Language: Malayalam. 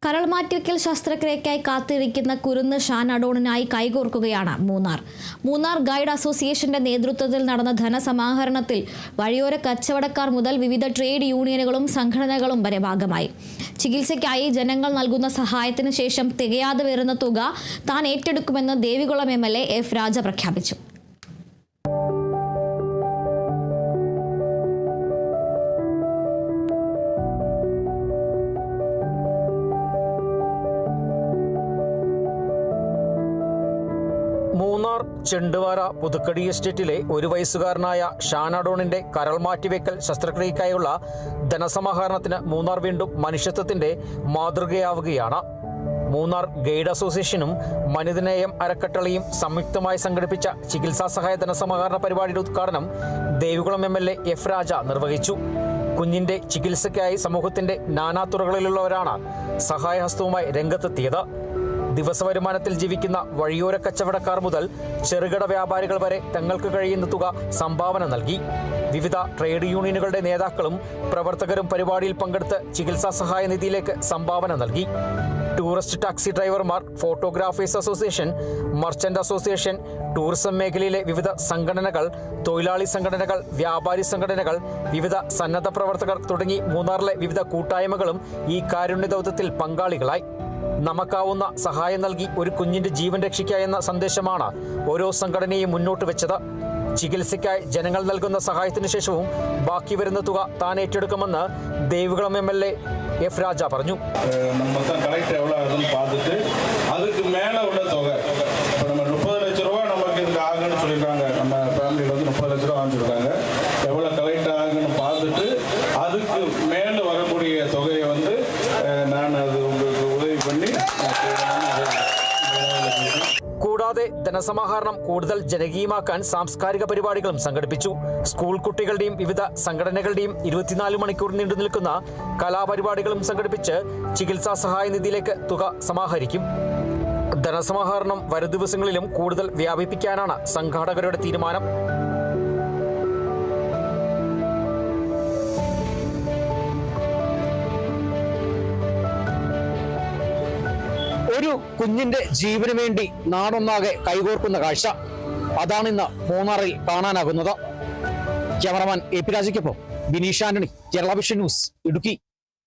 കരൾ മാറ്റിവെക്കൽ ശസ്ത്രക്രിയയ്ക്കായി കാത്തിരിക്കുന്ന കുരുന്ന് ഷാൻ അഡോണിനായി കൈകോർക്കുകയാണ് മൂന്നാർ ഗൈഡ് അസോസിയേഷന്റെ നേതൃത്വത്തിൽ നടന്ന ധനസമാഹരണത്തിൽ വഴിയോര കച്ചവടക്കാർ മുതൽ വിവിധ ട്രേഡ് യൂണിയനുകളും സംഘടനകളും വരെ ഭാഗമായി. ചികിത്സയ്ക്കായി ജനങ്ങൾ നൽകുന്ന സഹായത്തിന് ശേഷം തികയാതെ വരുന്ന തുക താൻ ഏറ്റെടുക്കുമെന്ന് ദേവികുളം MLA F. രാജ പ്രഖ്യാപിച്ചു. മൂന്നാർ ചെണ്ടുവാര പുതുക്കടി എസ്റ്റേറ്റിലെ 1 വയസ്സുകാരനായ ഷാൻ അഡോണിന്റെ കരൾ മാറ്റിവെക്കൽ ശസ്ത്രക്രിയയ്ക്കായുള്ള ധനസമാഹരണത്തിന് മൂന്നാർ വീണ്ടും മനുഷ്യത്വത്തിന്റെ മാതൃകയാവുകയാണ്. മൂന്നാർ ഗൈഡ് അസോസിയേഷനും മനിതനേയം അരക്കട്ടളിയും സംയുക്തമായി സംഘടിപ്പിച്ച ചികിത്സാ സഹായ ധനസമാഹരണ പരിപാടിയുടെ ഉദ്ഘാടനം ദേവികുളം MLA F. രാജ നിർവഹിച്ചു. കുഞ്ഞിന്റെ ചികിത്സയ്ക്കായി സമൂഹത്തിന്റെ നാനാതുറകളിലുള്ളവരാണ് സഹായഹസ്തവുമായി രംഗത്തെത്തിയത്. ദിവസവരുമാനത്തിൽ ജീവിക്കുന്ന വഴിയോര കച്ചവടക്കാർ മുതൽ ചെറുകിട വ്യാപാരികൾ വരെ തങ്ങൾക്ക് കഴിയുന്ന തുക സംഭാവന നൽകി. വിവിധ ട്രേഡ് യൂണിയനുകളുടെ നേതാക്കളും പ്രവർത്തകരും പരിപാടിയിൽ പങ്കെടുത്ത് ചികിത്സാ സഹായ നിധിയിലേക്ക് സംഭാവന നൽകി. ടൂറിസ്റ്റ് ടാക്സി ഡ്രൈവർമാർ, photographers association, merchant association, tourism മേഖലയിലെ വിവിധ സംഘടനകൾ, തൊഴിലാളി സംഘടനകൾ, വ്യാപാരി സംഘടനകൾ, വിവിധ സന്നദ്ധ പ്രവർത്തകർ തുടങ്ങി മൂന്നാറിലെ വിവിധ കൂട്ടായ്മകളും ഈ കാരുണ്യ ദൗത്യത്തിൽ പങ്കാളികളായി. നമുക്കാവുന്ന സഹായം നൽകി ഒരു കുഞ്ഞിന്റെ ജീവൻ രക്ഷിക്കുക എന്ന സന്ദേശമാണ് ഓരോ സംഘടനയും മുന്നോട്ട് വെച്ചത്. ചികിത്സയ്ക്കായി ജനങ്ങൾ നൽകുന്ന സഹായത്തിന് ശേഷവും ബാക്കി വരുന്ന തുക താൻ ഏറ്റെടുക്കുമെന്ന് ദേവികുളം MLA F. രാജ പറഞ്ഞു. കൂടാതെ ധനസമാഹരണം കൂടുതൽ ജനകീയമാക്കാൻ സാംസ്കാരിക പരിപാടികളും സംഘടിപ്പിച്ചു. സ്കൂൾ കുട്ടികളുടെയും വിവിധ സംഘടനകളുടെയും 24 മണിക്കൂർ നീണ്ടു നിൽക്കുന്ന കലാപരിപാടികളും സംഘടിപ്പിച്ച് ചികിത്സാ സഹായ നിധിയിലേക്ക് തുക സമാഹരിക്കും. ധനസമാഹരണം വരും ദിവസങ്ങളിലും കൂടുതൽ വ്യാപിപ്പിക്കാനാണ് സംഘാടകരുടെ തീരുമാനം. ഒരു കുഞ്ഞിന്റെ ജീവന് വേണ്ടി നാടൊന്നാകെ കൈകോർക്കുന്ന കാഴ്ച അതാണിന്ന് മൂന്നാറിൽ കാണാനാകുന്നത്. ക്യാമറമാൻ AP രാജയ്ക്കൊപ്പം ബിനീഷ് ആന്റണി, കേരള വിഷൻ ന്യൂസ്, ഇടുക്കി.